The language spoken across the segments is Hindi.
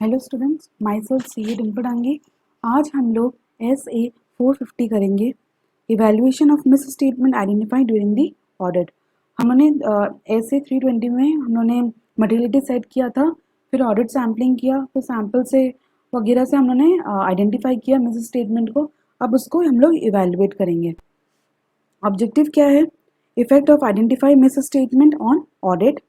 हेलो स्टूडेंट्स, माई सेल्फ सी डिम्पल डांगी। आज हम लोग SA 450 करेंगे। Evaluation of miss statement identify during the audit. हमने SA 320 में हमने मटेरियलिटी सेट किया था, फिर ऑडिट सैम्पलिंग किया, फिर सैम्पल से वगैरह से हमने आइडेंटिफाई किया मिस स्टेटमेंट को। अब उसको हम लोग इवैल्यूएट करेंगे। ऑब्जेक्टिव क्या है? Effect of identify miss statement on audit.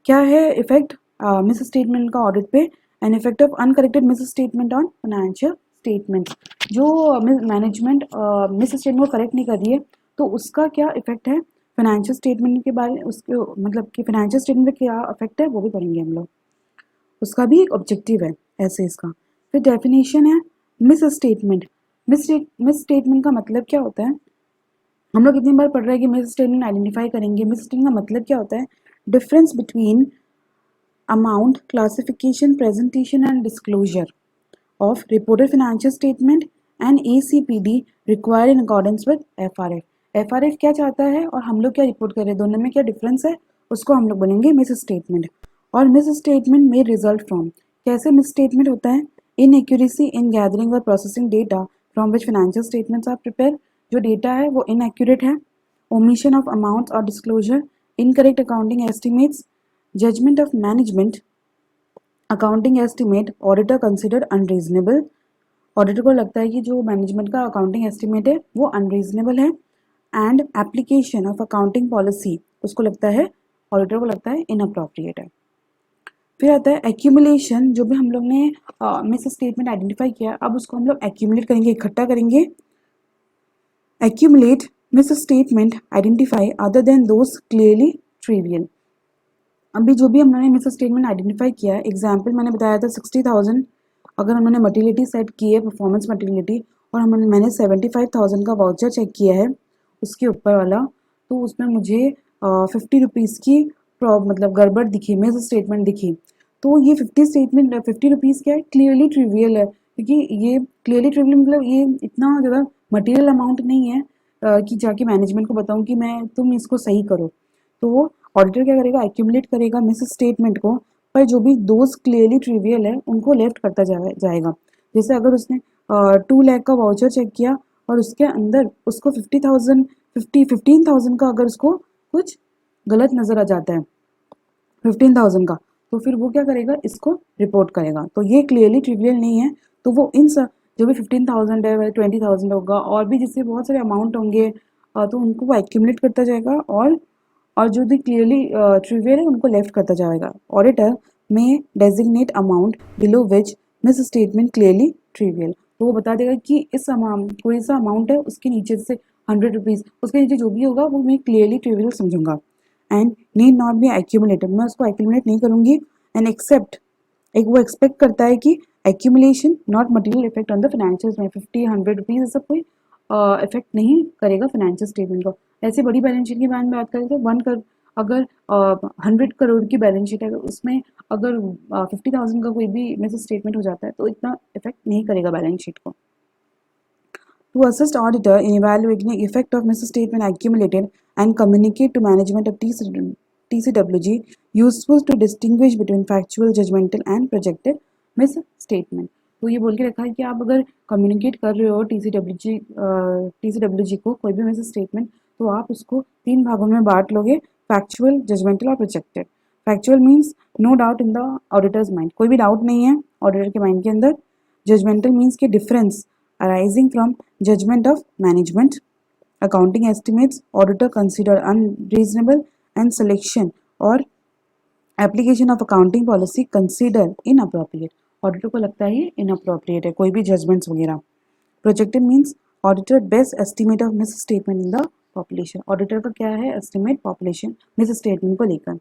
क्या है इफेक्ट मिस स्टेटमेंट का ऑडिट पे? And effect of uncorrected miss statement on financial statement. जो मैनेजमेंट मिस स्टेटमेंट को करेक्ट नहीं कर रही है तो उसका क्या इफेक्ट है फाइनेंशियल स्टेटमेंट के बारे, उसके मतलब कि फाइनेंशियल स्टेटमेंट पे क्या इफेक्ट है वो भी पढ़ेंगे हम लोग। उसका भी एक ऑब्जेक्टिव है ऐसे इसका। फिर डेफिनेशन है मिस स्टेटमेंट। मिस स्टेटमेंट का मतलब क्या होता है? हम लोग कितनी बार पढ़ रहे हैं कि मिस स्टेटमेंट आइडेंटिफाई करेंगे। मिस स्टेटमेंट का मतलब क्या होता है? Difference between amount, classification, presentation and disclosure of reported financial statement and ACPD required in accordance with FRF. FRF क्या चाहता है और हम लोग क्या रिपोर्ट कर रहे हैं, दोनों में क्या डिफरेंस है, उसको हम लोग बोलेंगे मिस स्टेटमेंट। और मिस स्टेटमेंट में रिजल्ट फ्रॉम, कैसे मिस स्टेटमेंट होता है? इन एक्यूरेसी इन गैदरिंग और processing data from which financial statements are prepare. जो डेटा है वो इनएक्यूरेट है। ओमिशन ऑफ अमाउंट्स और disclosure, incorrect accounting estimates, judgement of management, accounting estimate auditor consider unreasonable. Auditor को लगता है कि जो मैनेजमेंट का अकाउंटिंग एस्टिमेट है वो अनरीजनेबल है। And application of accounting policy, उसको लगता है, ऑडिटर को लगता है इनअप्रोप्रिएट है। फिर आता है एक्यूमुलेशन। जो भी हम लोग ने मिस स्टेटमेंट आइडेंटिफाई किया, अब उसको हम लोग एक्यूमुलेट करेंगे, इकट्ठा करेंगे। Accumulate miss statement identify other than those clearly trivial. अभी जो भी हमने मिस स्टेटमेंट आइडेंटिफाई किया है, एग्जाम्पल मैंने बताया था 60,000 अगर हमने मटेरियलिटी सेट की है, परफॉर्मेंस मटेरियलिटी, और मैंने 75,000 का वाउचर चेक किया है उसके ऊपर वाला, तो उसमें मुझे 50 रुपीज़ की मतलब गड़बड़ दिखी, मिस स्टेटमेंट दिखी। तो ये 50 रुपीज़ क्या है, क्लियरली ट्रिवियल है, क्योंकि ये क्लियरली ट्रिवियल मतलब ये इतना ज़्यादा मटेरियल अमाउंट नहीं है कि जाके मैनेजमेंट को बताऊँ कि मैं तुम इसको सही करो। तो ऑडिटर क्या करेगा, एक्यूमुलेट करेगा मिस स्टेटमेंट को, पर जो भी दोज क्लियरली ट्रिवियल है उनको लेफ्ट करता जाएगा। जैसे अगर उसने 2 लाख का वाउचर चेक किया और उसके अंदर उसको 15,000 का अगर उसको कुछ गलत नज़र आ जाता है 15,000 का, तो फिर वो क्या करेगा, इसको रिपोर्ट करेगा। तो ये क्लियरली ट्रिवियल नहीं है, तो वो इन सब जो भी 15,000 है, 20,000 होगा, और भी जिससे बहुत सारे अमाउंट होंगे, तो उनको वो एक्यूमुलेट करता जाएगा, और जो भी क्लियरली ट्रिवियल है उनको लेफ्ट करता जाएगा। ऑडिटर में designate amount below which miss statement clearly trivial, तो वो बता देगा कि इस अमाउंट, कोई सा अमाउंट है उसके नीचे से 100 रुपीज़, उसके नीचे जो भी होगा वो मैं क्लियरली ट्रिवियल समझूंगा। And need not be accumulated, मैं उसको एक्यूमुलेट नहीं करूंगी। एंड एक्सेप्ट, एक वो एक्सपेक्ट करता है कि accumulation not material effect on the financials में 50 100 रुपीज़ ऐसा कोई इफेक्ट नहीं करेगा फाइनेंशियल स्टेटमेंट को। ऐसे बड़ी बैलेंस शीट के बारे में बात करें तो 1 करोड़, अगर 100 करोड़ की बैलेंस शीट है, उसमें अगर 50,000 का कोई भी मिस स्टेटमेंट हो जाता है तो इतना इफेक्ट नहीं करेगा बैलेंस शीट को। To assist auditor in evaluating the effect of misstatement accumulated and communicate to management of TCWG, useful to distinguish between factual, judgmental and projected misstatement। तो ये बोल के रखा है कि आप अगर कम्युनिकेट कर रहे हो टीसीडब्ल्यूजी को कोई भी मिस स्टेटमेंट, तो आप उसको 3 भागों में बांट लोगे, फैक्चुअल, जजमेंटल और projected. Factual means no doubt in the auditor's mind, कोई भी डाउट नहीं है ऑडिटर के माइंड के अंदर। जजमेंटल मीन्स के difference arising from judgment of management, accounting estimates auditor consider unreasonable, and selection or application of accounting policy consider inappropriate, auditor को लगता है ये inappropriate है कोई भी judgments वगैरह। projected means auditor best estimate of misstatement in the population, auditor का क्या है, estimate population misstatement को लेकर।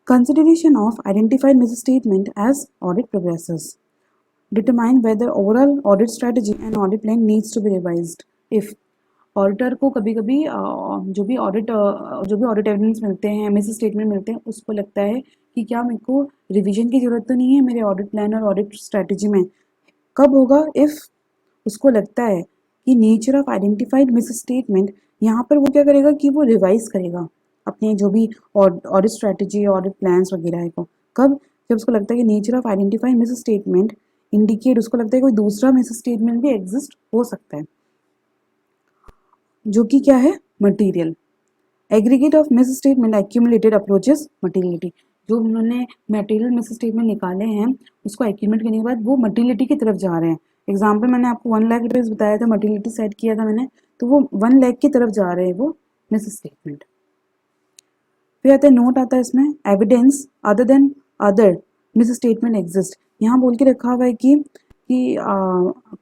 consideration of identified misstatement as audit progresses, determine whether overall audit strategy and audit plan needs to be revised if। Auditor को कभी कभी जो भी ऑडिट एविडेंस मिलते हैं, मिस स्टेटमेंट मिलते हैं, उसको लगता है कि क्या मेरे को रिवीजन की ज़रूरत तो नहीं है मेरे ऑडिट प्लान और ऑडिट स्ट्रैटेजी में। कब होगा, इफ़ उसको लगता है कि nature of identified miss statement, यहाँ पर वो क्या करेगा कि वो रिवाइज करेगा अपने जो भी ऑडिट स्ट्रैटेजी, ऑडिट प्लान्स वगैरह है को। कब? जब उसको लगता है कि nature of identify miss statement indicate, उसको लगता है कोई दूसरा मिस स्टेटमेंट भी एग्जिस्ट हो सकता है, जो कि क्या है, material. Aggregate of miss statement accumulated approaches materiality, जो उन्होंने मटेरियल मिस स्टेटमेंट निकाले हैं उसको एक्यूमुलेट करने के बाद वो मटीरियलिटी की तरफ जा रहे हैं। एग्जाम्पल मैंने आपको 1 लाख रुपीज बताया था, मटीरियलिटी सेट किया था मैंने, तो वो 1 लाख की तरफ जा रहे हैं वो मिस स्टेटमेंट। फिर आता है नोट, आता है इसमें evidence other than other miss statement exist. यहाँ बोल के रखा हुआ है कि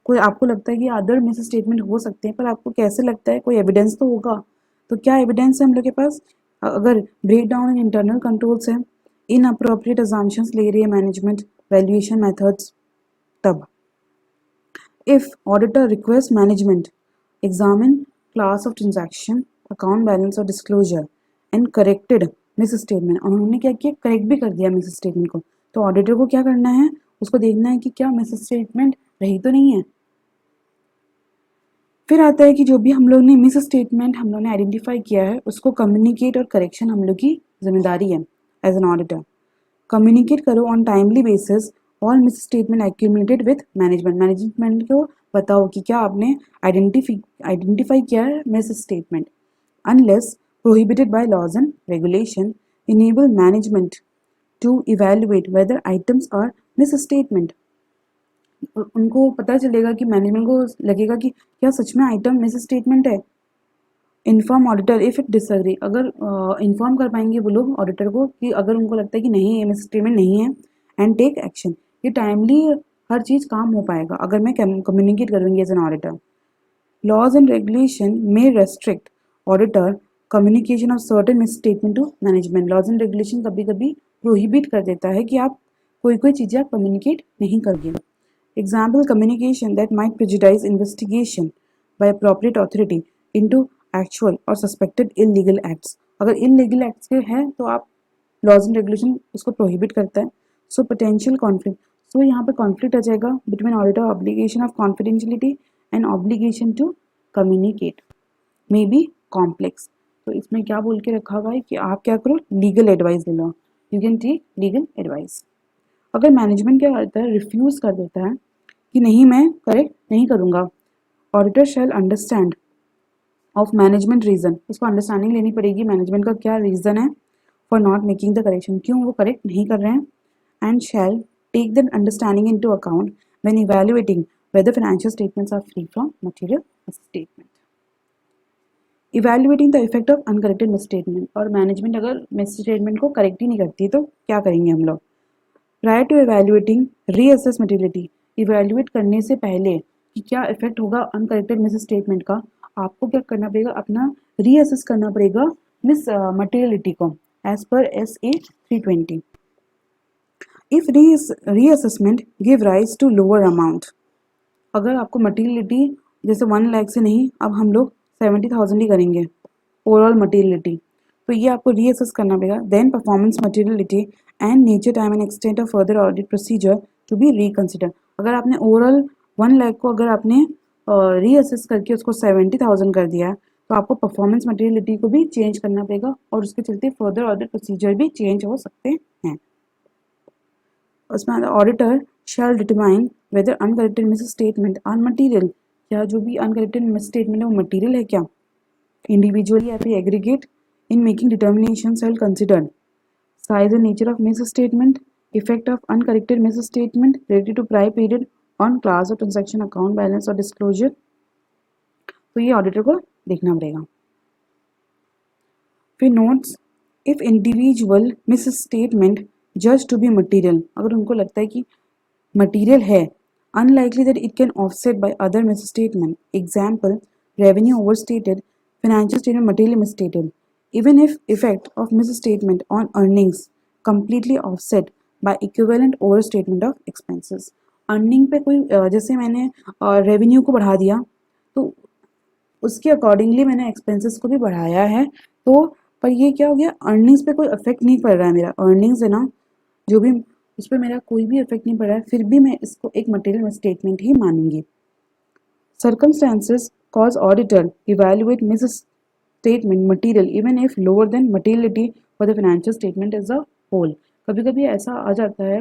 कोई आपको लगता है कि अदर मिस स्टेटमेंट हो सकते हैं, पर आपको कैसे लगता है, कोई एविडेंस तो होगा। तो क्या एविडेंस है हम लोग के पास, अगर break down in internal controls है, इन अप्रोप्रिएट अजम्पशंस ले रही है मैनेजमेंट, वैल्यूएशन मेथड्स, तब if auditor request management examine class of transaction, account balance और disclosure and corrected miss statement, और उन्होंने क्या किया, करेक्ट भी कर दिया मिस स्टेटमेंट को, तो ऑडिटर को क्या करना है, उसको देखना है कि क्या मिस स्टेटमेंट रही तो नहीं है। फिर आता है कि जो भी हम लोग ने मिस स्टेटमेंट हम लोग ने आइडेंटिफाई किया है उसको कम्युनिकेट और करेक्शन हम लोग की जिम्मेदारी है एज एन ऑडिटर। कम्युनिकेट करो on timely basis all miss statement accumulated with management, management को बताओ कि क्या आपने आइडेंटिफाई किया है miss statement. Unless prohibited by laws and regulation, enable management to evaluate whether items are miss statement. उनको पता चलेगा कि मैनेजमेंट को लगेगा कि क्या सच में आइटम मिस स्टेटमेंट है। Inform auditor if it disagree, अगर इन्फॉर्म कर पाएंगे वो लोग ऑडिटर को कि अगर उनको लगता है कि नहीं ये मिस स्टेटमेंट नहीं है, एंड टेक एक्शन, ये टाइमली हर चीज़ काम हो पाएगा अगर मैं कम्युनिकेट करूँगी as an auditor. Laws and regulation may restrict auditor communication of certain miss statement to management. Laws and regulation कभी कभी प्रोहिबिट कर देता है कि आप कोई चीज़ें आप कम्युनिकेट नहीं करिए। Example, communication that might prejudice investigation by appropriate authority into actual or suspected illegal acts. अगर illegal acts के हैं तो आप laws and regulation उसको prohibit करता है। So potential conflict. So यहाँ पे conflict आ जाएगा between auditor obligation of confidentiality and obligation to communicate may be complex. तो इसमें क्या बोल के रखा हुआ है कि आप क्या करो, legal advice ले लो, you can take legal advice. अगर मैनेजमेंट क्या करता है, रिफ्यूज कर देता है कि नहीं मैं करेक्ट नहीं करूँगा, auditor shall understand of management reason, उसको अंडरस्टैंडिंग लेनी पड़ेगी मैनेजमेंट का क्या रीजन है for not making the correction, क्यों वो करेक्ट नहीं कर रहे हैं, and shall take the understanding into account when evaluating whether financial statements are free from material misstatement. Evaluating the effect of uncorrected misstatement, और मैनेजमेंट अगर मिसस्टेटमेंट को करेक्ट ही नहीं करती तो क्या करेंगे हम लोग। Prior to evaluating reassess materiality, evaluate करने से पहले कि क्या इफेक्ट होगा अनकरेक्टेड मिस स्टेटमेंट का, आपको क्या करना पड़ेगा, अपना रीअसेस करना पड़ेगा मिस मटेरियलिटी को एज पर SA 320। If reassessment give rise to lower amount, अगर आपको मटेरियलिटी जैसे 1 लाख से नहीं, अब हम लोग 70,000 ही करेंगे ओवरऑल मटेरियलिटी, तो ये आपको रीअसेस करना पड़ेगा। Then performance materiality and nature time and extent of further audit procedure to be reconsider. अगर आपने ओवरऑल 1 लाख को अगर आपने रीअसेस करके उसको 70,000 कर दिया है, तो आपको परफॉर्मेंस मटेरियलिटी को भी चेंज करना पड़ेगा और उसके चलते फर्दर ऑडिट प्रोसीजर भी चेंज हो सकते हैं। उसमें auditor shall determine whether uncorrected miss statement are material, क्या जो भी अनकरेक्टेड मिस स्टेटमेंट है वो मटीरियल है क्या, इंडिविजुअली या फिर aggregate. In making determinations shall consider size and nature of misstatement, effect of uncorrected misstatement related to prior period on class of transaction, account balance और disclosure, तो ये ऑडिटर को देखना पड़ेगा। फिर नोट्स, इफ इंडिविजुअल मिसस्टेटमेंट जज टू बी मटीरियल, अगर उनको लगता है कि मटीरियल है, unlikely that it can offset by other misstatement, example revenue overstated, financial statement materially misstated, even if effect of misstatement on earnings completely offset by equivalent overstatement of expenses। Earning पे कोई जैसे मैंने रेवेन्यू को बढ़ा दिया तो उसके अकॉर्डिंगली मैंने एक्सपेंसेस को भी बढ़ाया है, तो पर ये क्या हो गया, अर्निंग्स पे कोई इफेक्ट नहीं पड़ रहा है, मेरा अर्निंग्स है ना जो भी उस पर मेरा कोई भी इफेक्ट नहीं पड़ रहा है, फिर भी मैं इसको एक material statement he मानूंगी। Circumstances cause auditor evaluate misstatement material even if lower than materiality for the financial statement as a whole। कभी कभी ऐसा आ जाता है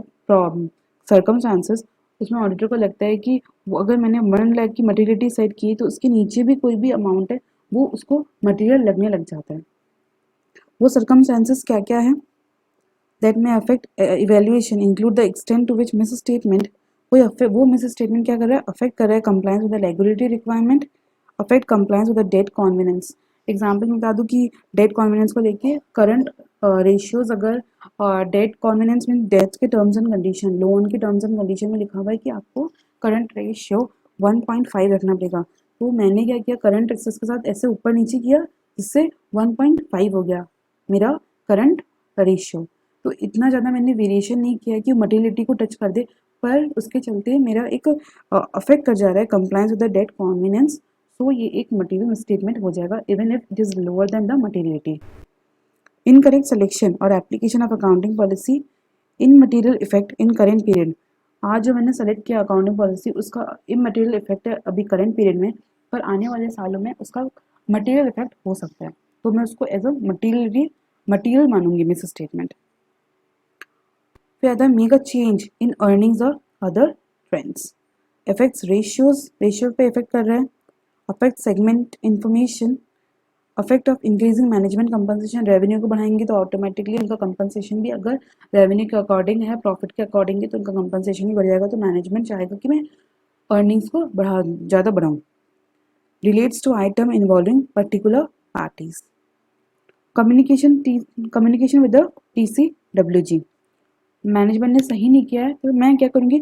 सर्कमस्टांसेस, उसमें ऑडिटर को लगता है कि अगर मैंने 1 लाख की मटेरियलिटी सेट की तो उसके नीचे भी कोई भी अमाउंट है वो उसको मटेरियल लगने लग जाता है। वो सर्कमस्टांसेस क्या क्या है that may affect evaluation include the extent to which misstatement वो misstatement क्या कर रहा है, अफेक्ट कर रहा है compliance with the regulatory requirement, affect compliance with the debt convenance। Example में बता दूं कि डेट कॉन्वेनेंस को लेके करंट रेशियोज, अगर डेट कॉन्वेनेंस में डेट के टर्म्स एंड कंडीशन, लोन के टर्म्स एंड कंडीशन में लिखा हुआ है कि आपको करंट रेशियो 1.5 रखना पड़ेगा, तो मैंने क्या किया, करंट एक्सेस के साथ ऐसे ऊपर नीचे किया जिससे 1.5 हो गया मेरा करंट रेशियो। तो इतना ज़्यादा मैंने वेरिएशन नहीं किया कि मटेरियलिटी को टच कर दे, पर उसके चलते मेरा एक अफेक्ट कर जा रहा है compliance with the debt covenants, so ये एक मटेरियल स्टेटमेंट हो जाएगा even if it is lower than the materiality. Incorrect selection और application of accounting policy in material effect in current period. आज जो मैंने सेलेक्ट किया अकाउंटिंग पॉलिसी उसका इमटेरियल इफेक्ट है अभी करंट पीरियड में, पर आने वाले सालों में उसका मटेरियल इफेक्ट हो सकता है, तो मैं उसको एज अ मटेरियल मानूंगी मिस स्टेटमेंट। फिर आता है make a change in earnings और other trends. Effects ratios, ratio पे इफेक्ट कर रहा है, affect segment information, affect of increasing management compensation, revenue को बढ़ाएंगे तो ऑटोमेटिकली उनका कंपनसेशन भी अगर रेवेन्यू के अकॉर्डिंग है, प्रॉफिट के अकॉर्डिंग है, तो उनका कंपनसेशन भी बढ़ जाएगा, तो मैनेजमेंट चाहेगा कि मैं अर्निंग्स को ज़्यादा बढ़ाऊँ। Relates to item involving particular parties. Communication with the TCWG, management ने सही नहीं किया है तो मैं क्या करूँगी,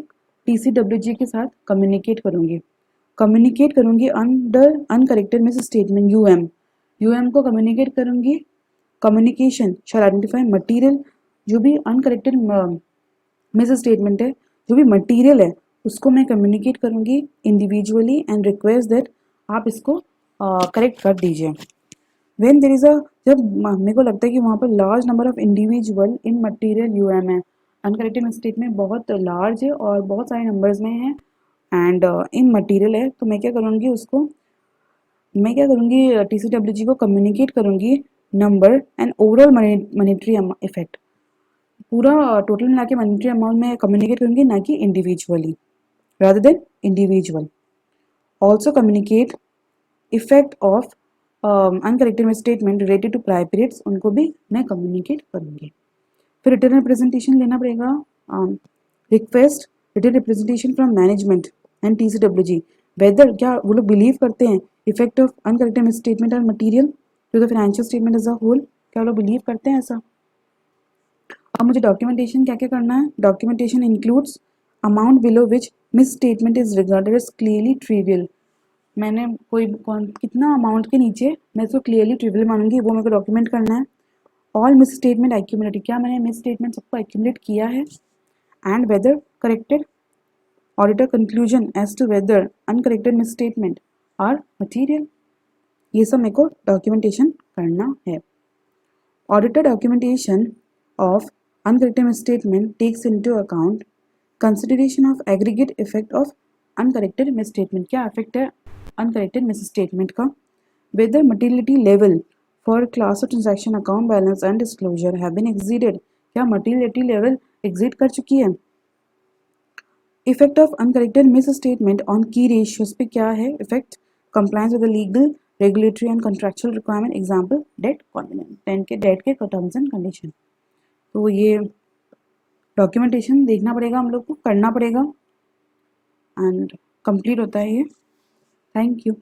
TCWG के साथ कम्युनिकेट करूँगी under uncorrected miss statement UM को कम्युनिकेट करूँगी। कम्युनिकेशन शैल आइडेंटिफाई मटीरियल, जो भी अनकरेक्टेड मिस स्टेटमेंट है, जो भी मटीरियल है उसको मैं कम्युनिकेट करूँगी इंडिविजुअली एंड रिक्वेस्ट दैट आप इसको करेक्ट कर दीजिए। वेन देर इज अ, जब मेरे को लगता है कि वहाँ पर large number of individual in material UM है, अनकरेक्टेड स्टेटमेंट बहुत लार्ज है और बहुत सारे नंबर्स में है एंड इन मटीरियल है, तो मैं क्या करूँगी TCWG को कम्युनिकेट करूँगी number and overall monetary effect, पूरा टोटल मिला के मॉनेटरी अमाउंट में कम्युनिकेट करूँगी, ना कि individually rather than individual. Also communicate effect of uncorrected statement related to prior periods, उनको भी मैं कम्युनिकेट करूँगी। फिर रिटर्न रिप्रेजेंटेशन लेना पड़ेगा, request return representation from management and TCWG, whether क्या वो लोग बिलीव करते हैं इफेक्ट ऑफ अनकरेक्टेड स्टेटमेंट और material to the financial statement as a whole, क्या लोग बिलीव करते हैं ऐसा। अब मुझे डॉक्यूमेंटेशन क्या क्या करना है, documentation includes amount below which miss statement is regarded as clearly trivial, मैंने कितना अमाउंट के नीचे मैं इसको क्लियरली ट्रिवियल मानूंगी, वो मेरे को डॉक्यूमेंट करना है। ऑल मिस स्टेटमेंट एक्यूमुलेटेड, क्या मैंने मिस स्टेटमेंट सबको एक्यूमुलेट किया है, and whether corrected, auditor conclusion as to whether uncorrected miss statement are material, ये सब मेरे को डॉक्यूमेंटेशन करना है। Auditor documentation of uncorrected miss statement takes into account consideration of aggregate effect of uncorrected miss statement, क्या इफेक्ट है अनकरेक्टेड मिस स्टेटमेंट का, whether materiality level for class of transaction account balance and disclosure have been exceeded, क्या materiality level exceed कर चुकी है। Effect of uncorrected miss statement on key ratios पे क्या है effect, compliance with the legal regulatory and contractual requirement, example debt covenant के डेट के टर्म्स एंड कंडीशन, तो ये डॉक्यूमेंटेशन देखना पड़ेगा, हम लोग को करना पड़ेगा एंड कंप्लीट होता है ये। Thank you.